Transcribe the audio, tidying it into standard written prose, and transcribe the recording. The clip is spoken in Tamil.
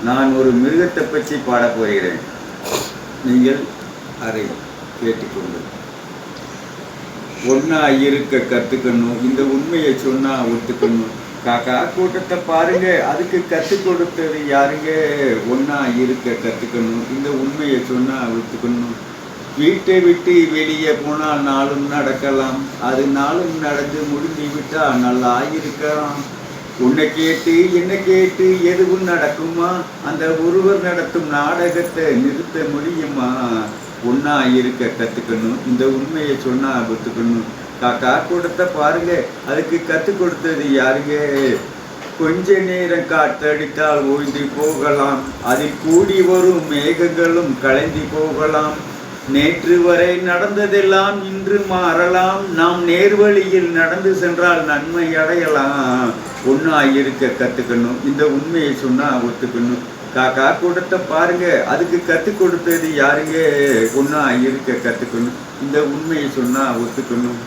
நான் ஒரு மிருகத்தை பற்றி பாடப் போகிறேன். நீங்கள் அதை கேட்டுக்கொண்டு ஒன்றா இருக்க கற்றுக்கணும். இந்த உண்மையை சொன்னால் ஒத்துக்கணும். காக்கா கூட்டத்தை பாருங்க, அதுக்கு கற்றுக் கொடுத்தது யாருங்க? ஒன்றா இருக்க கற்றுக்கணும். இந்த உண்மையை சொன்னால் ஒத்துக்கணும். வீட்டை விட்டு வெளியே போனால் நாளும் நடக்கலாம், அது நாளும் நடந்து முடிந்து விட்டால் நல்லா இருக்கலாம். உன்னை கேட்டு என்ன கேட்டு எதுவும் நடக்குமா? அந்த ஒருவர் நடத்தும் நாடகத்தை நிறுத்த முடியுமா? ஒன்றா இருக்க கற்றுக்கணும். இந்த உண்மையை சொன்னால் ஒத்துக்கணும். காக்கா கூட்டத்தை பாருங்க, அதுக்கு கற்றுக் கொடுத்தது யாருங்க? கொஞ்ச நேரம் காற்றடித்தால் ஓய்ந்து போகலாம், அதில் கூடி வரும் மேகங்களும் கலைந்து போகலாம். நேற்று வரை நடந்ததெல்லாம் இன்று மாறலாம், நாம் நேர்வழியில் நடந்து சென்றால் நன்மை அடையலாம். ஒன்றா இருக்க கற்றுக்கணும். இந்த உண்மையை சொன்னால் ஒத்துக்கணும். காக்கா கூட்டத்தை பாருங்க, அதுக்கு கற்றுக் கொடுத்தது யாருங்க? ஒன்றா இருக்க கற்றுக்கணும். இந்த உண்மையை சொன்னால் ஒத்துக்கணும்.